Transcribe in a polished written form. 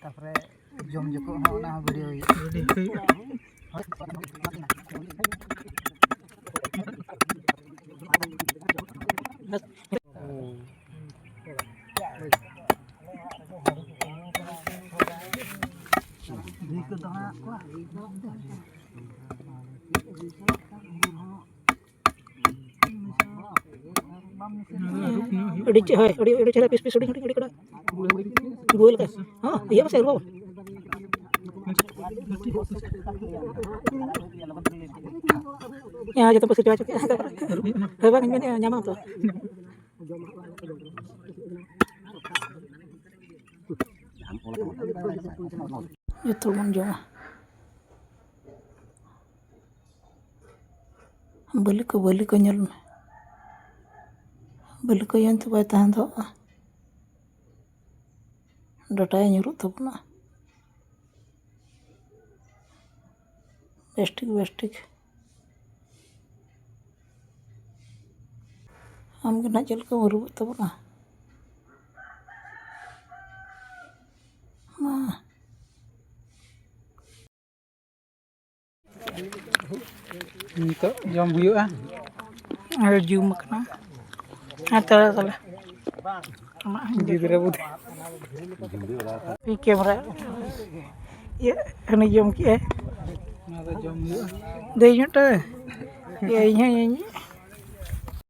तापरे जम जको होना video udah cara pis-pis udah kada gol ka iya mas erbo ya jatuh pas cuaca hebat ini nyaman tuh itu menjauh balik ke nyel balik ke yang tuh tahan tuh data yang nyuruh tuh na bestik हम के ना चल के मरु तब ना Nito jam huyu ada jum kana atara tala gidra bud pi kamera ya ana jam ki nada jam huyu dei nyata ya ini